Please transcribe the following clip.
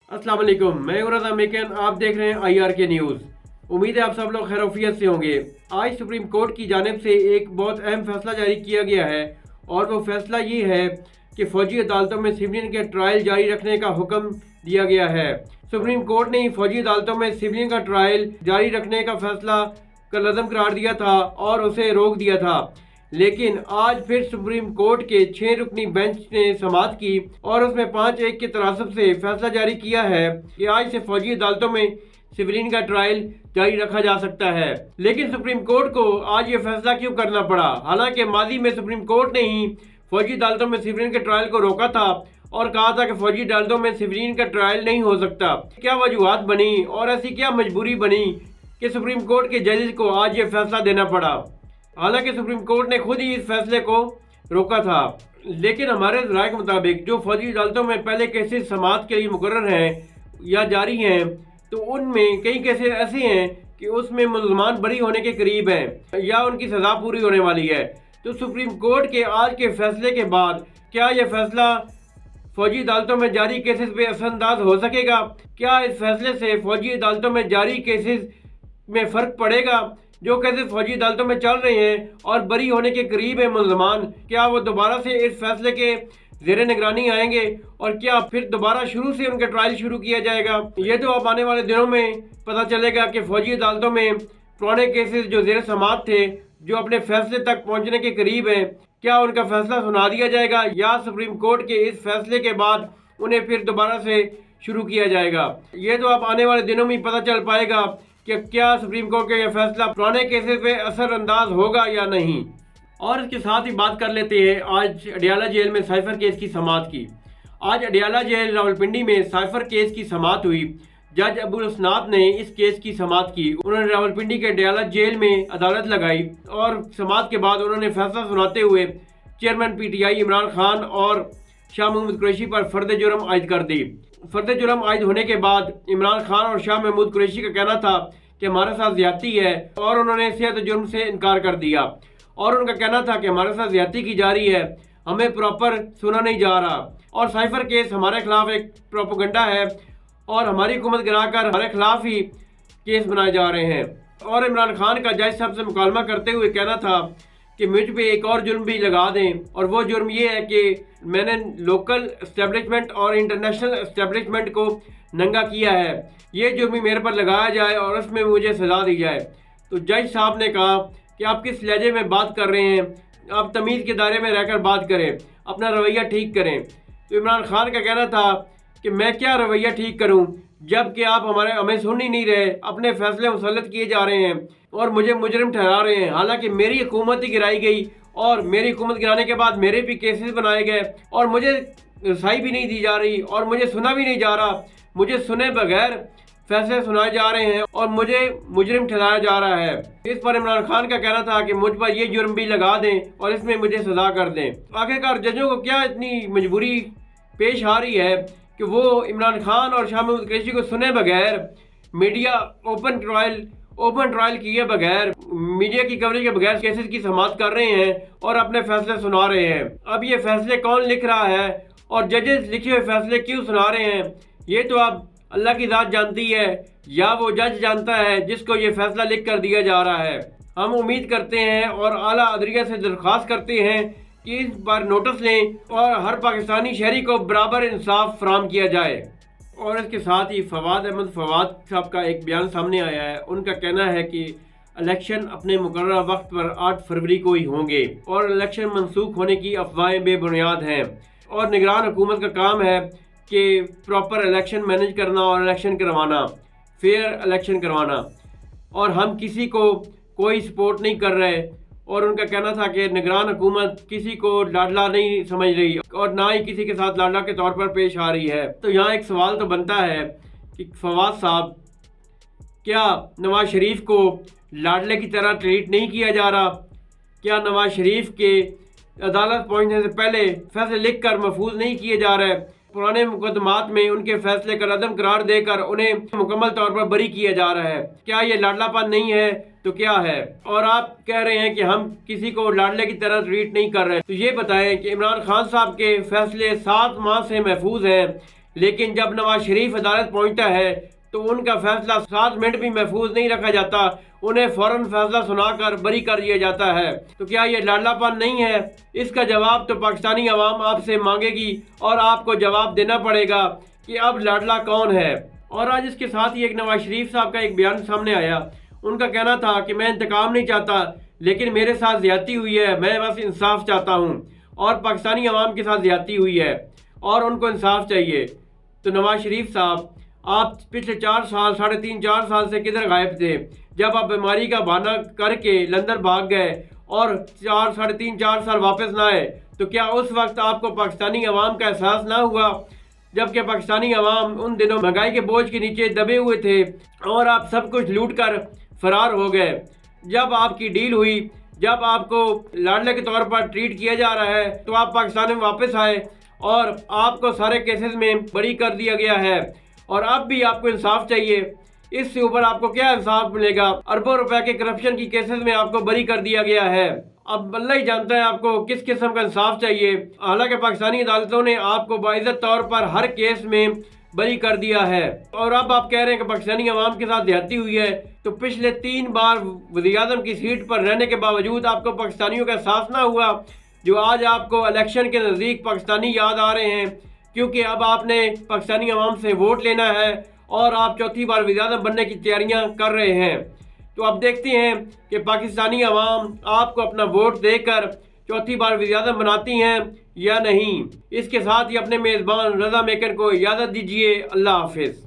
अस्सलाम वालेकुम, मैं हूं रज़ा मेकन। आप देख रहे हैं IR के न्यूज़। उम्मीद है आप सब लोग खैरियत से होंगे। आज सुप्रीम कोर्ट की जानिब से एक बहुत अहम फैसला जारी किया गया है और वो फैसला ये है कि फ़ौजी अदालतों में सिविलियन के ट्रायल जारी रखने का हुक्म दिया गया है। सुप्रीम कोर्ट ने फ़ौजी अदालतों में सिविलियन का ट्रायल जारी रखने का फैसला कलअदम करार दिया था और उसे रोक दिया था, लेकिन आज फिर सुप्रीम कोर्ट के 6 रुकनी बेंच ने समाअत की और उसमें 5-1 के तनासब से फैसला जारी किया है कि आज से फौजी अदालतों में सिविलियन का ट्रायल जारी रखा जा सकता है। लेकिन सुप्रीम कोर्ट को आज ये फैसला क्यों करना पड़ा? हालांकि माजी में सुप्रीम कोर्ट ने ही फौजी अदालतों में सिविलियन के ट्रायल को रोका था और कहा था कि फौजी अदालतों में सिविलियन का ट्रायल नहीं हो सकता। क्या वजूहात बनी और ऐसी क्या मजबूरी बनी कि सुप्रीम कोर्ट के जजेस को आज ये फैसला देना पड़ा? हालांकि सुप्रीम कोर्ट ने खुद ही इस फैसले को रोका था, लेकिन हमारे राय के मुताबिक जो फौजी अदालतों में पहले केसेस समाअत के लिए मुकर्रर हैं या जारी हैं, तो उनमें कई केसेस ऐसे हैं कि उसमें मुल्ज़मान बरी होने के करीब हैं या उनकी सज़ा पूरी होने वाली है। तो सुप्रीम कोर्ट के आज के फैसले के बाद क्या यह फैसला फौजी अदालतों में जारी केसेस पे असरअंदाज हो सकेगा? क्या इस फैसले से फौजी अदालतों में जारी केसेस में फ़र्क पड़ेगा? जो केसेस फौजी अदालतों में चल रहे हैं और बरी होने के करीब है मुल्ज़मान, क्या वो दोबारा से इस फैसले के ज़ेरे निगरानी आएंगे और क्या फिर दोबारा शुरू से उनका ट्रायल शुरू किया जाएगा? ये तो अब आने वाले दिनों में पता चलेगा कि फौजी अदालतों में पुराने केसेस जो ज़ेरे समाअत थे, जो अपने फैसले तक पहुंचने के करीब हैं, क्या उनका फैसला सुना दिया जाएगा या सुप्रीम कोर्ट के इस फैसले के बाद उन्हें फिर दोबारा से शुरू किया जाएगा? ये तो अब आने वाले दिनों में पता चल पाएगा कि क्या सुप्रीम कोर्ट का यह फैसला पुराने केसेस पे असरअंदाज होगा या नहीं। और इसके साथ ही बात कर लेते हैं आज अडियाला जेल में साइफर केस की समाअत की। आज अडियाला जेल रावलपिंडी में साइफर केस की समाअत हुई। जज अबुल हसनात ने इस केस की समाअत की। उन्होंने रावलपिंडी के अडियाला जेल में अदालत लगाई और समाअत के बाद उन्होंने फैसला सुनाते हुए चेयरमैन PTI इमरान खान और शाह महमूद कुरैशी पर फर्द जुर्म आयद कर दी। फर्द जुर्म आयद होने के बाद इमरान खान और शाह महमूद कुरैशी का कहना था कि हमारे साथ ज्यादती है और उन्होंने सेहत जुर्म से इनकार कर दिया और उनका कहना था कि हमारे साथ ज्यादती की जा रही है, हमें प्रॉपर सुना नहीं जा रहा और साइफर केस हमारे खिलाफ एक प्रोपेगेंडा है और हमारी हुकूमत गिराकर हमारे खिलाफ ही केस बनाए जा रहे हैं। और इमरान खान का जज साहब से मुकालमा करते हुए कहना था कि मुझ पे एक और जुर्म भी लगा दें, और वो जुर्म ये है कि मैंने लोकल एस्टेब्लिशमेंट और इंटरनेशनल एस्टेब्लिशमेंट को नंगा किया है, ये जुर्म भी मेरे पर लगाया जाए और उसमें मुझे सज़ा दी जाए। तो जज साहब ने कहा कि आप किस लहजे में बात कर रहे हैं, आप तमीज़ के दायरे में रहकर बात करें, अपना रवैया ठीक करें। तो इमरान खान का कहना था कि मैं क्या रवैया ठीक करूं, जबकि आप हमें सुन ही नहीं रहे, अपने फैसले मुसल्लत किए जा रहे हैं और मुझे मुजरिम ठहरा रहे हैं। हालांकि मेरी हुकूमत ही गिराई गई और मेरी हुकूमत गिराने के बाद मेरे भी केसेस बनाए गए और मुझे रसाई भी नहीं दी जा रही और मुझे सुना भी नहीं जा रहा। मुझे सुने बगैर फैसले सुनाए जा रहे हैं और मुझे मुजरिम ठहराया जा रहा है। इस पर इमरान खान का कहना था कि मुझ पर ये जुर्म भी लगा दें और इसमें मुझे सज़ा कर दें। आखिरकार जजों को क्या इतनी मजबूरी पेश आ रही है कि वो इमरान खान और शाह महमूद कुरैशी को सुने बगैर, मीडिया ओपन ट्रायल किए बगैर, मीडिया की कवरेज के बगैर केसेस की समाअत कर रहे हैं और अपने फैसले सुना रहे हैं। अब ये फैसले कौन लिख रहा है और जजेस लिखे हुए फैसले क्यों सुना रहे हैं, ये तो अब अल्लाह की ज़ात जानती है या वो जज जानता है जिसको ये फैसला लिख कर दिया जा रहा है। हम उम्मीद करते हैं और आला अदलिया से दरख्वास्त करते हैं कि इस पर नोटिस लें और हर पाकिस्तानी शहरी को बराबर इंसाफ फराहम किया जाए। और इसके साथ ही फवाद अहमद साहब का एक बयान सामने आया है। उनका कहना है कि इलेक्शन अपने मुकर्रर वक्त पर 8 फरवरी को ही होंगे और इलेक्शन मनसूख होने की अफवाहें बेबुनियाद हैं और निगरान हुकूमत का काम है कि प्रॉपर इलेक्शन मैनेज करना और इलेक्शन करवाना, फेयर इलेक्शन करवाना, और हम किसी को कोई सपोर्ट नहीं कर रहे। और उनका कहना था कि निगरान हुकूमत किसी को लाडला नहीं समझ रही और ना ही किसी के साथ लाडला के तौर पर पेश आ रही है। तो यहाँ एक सवाल तो बनता है कि फवाद साहब, क्या नवाज शरीफ को लाडले की तरह ट्रीट नहीं किया जा रहा? क्या नवाज शरीफ के अदालत पहुँचने से पहले फैसले लिख कर महफूज नहीं किए जा रहे? पुराने मुकदमात में उनके फैसले का रद्द करार देकर उन्हें मुकम्मल तौर पर बरी किया जा रहा है। क्या ये लाडलापन नहीं है तो क्या है? और आप कह रहे हैं कि हम किसी को लाडले की तरह ट्रीट नहीं कर रहे। तो ये बताएं कि इमरान खान साहब के फैसले 7 माह से महफूज हैं, لیکن جب نواز شریف عدالت پہنچتا ہے تو ان کا فیصلہ 7 منٹ بھی محفوظ نہیں رکھا جاتا، انہیں فوراً فیصلہ سنا کر بری کر دیا جاتا ہے۔ تو کیا یہ لاڈلا پن نہیں ہے؟ اس کا جواب تو پاکستانی عوام آپ سے مانگے گی اور آپ کو جواب دینا پڑے گا کہ اب لاڈلا کون ہے۔ اور آج اس کے ساتھ ہی ایک نواز شریف صاحب کا ایک بیان سامنے آیا۔ ان کا کہنا تھا کہ میں انتقام نہیں چاہتا، لیکن میرے ساتھ زیادتی ہوئی ہے، میں بس انصاف چاہتا ہوں، اور پاکستانی عوام کے ساتھ زیادتی ہوئی ہے اور ان کو انصاف چاہیے۔ تو نواز شریف صاحب، آپ پچھلے 4 سال 3.5 4 سال سے کدھر غائب تھے؟ جب آپ بیماری کا بہانہ کر کے لندن بھاگ گئے اور 3.5 4 سال واپس نہ آئے، تو کیا اس وقت آپ کو پاکستانی عوام کا احساس نہ ہوا؟ جبکہ پاکستانی عوام ان دنوں مہنگائی کے بوجھ کے نیچے دبے ہوئے تھے اور آپ سب کچھ لوٹ کر فرار ہو گئے۔ جب آپ کی ڈیل ہوئی، جب آپ کو لاڈلے کے طور پر ٹریٹ کیا جا رہا ہے، تو آپ پاکستان میں واپس آئے اور آپ کو سارے کیسز میں بری کر دیا گیا ہے، اور اب بھی آپ کو انصاف چاہیے۔ اس سے اوپر آپ کو کیا انصاف ملے گا؟ اربوں روپے کے کرپشن کی کیسز میں آپ کو بری کر دیا گیا ہے۔ اب اللہ ہی جانتا ہے آپ کو کس قسم کا انصاف چاہیے۔ حالانکہ پاکستانی عدالتوں نے آپ کو باعزت طور پر ہر کیس میں بری کر دیا ہے، اور اب آپ کہہ رہے ہیں کہ پاکستانی عوام کے ساتھ زیادتی ہوئی ہے۔ تو پچھلے 3 بار وزیر اعظم کی سیٹ پر رہنے کے باوجود آپ کو پاکستانیوں کا احساس نہ ہوا، جو آج آپ کو الیکشن کے نزدیک پاکستانی یاد آ رہے ہیں، کیونکہ اب آپ نے پاکستانی عوام سے ووٹ لینا ہے اور آپ 4تھی بار وزیر اعظم بننے کی تیاریاں کر رہے ہیں۔ تو اب دیکھتے ہیں کہ پاکستانی عوام آپ کو اپنا ووٹ دے کر 4تھی بار وزیر اعظم بناتی ہیں یا نہیں۔ اس کے ساتھ ہی اپنے میزبان رضا میکن کو اجازت دیجیے۔ اللہ حافظ۔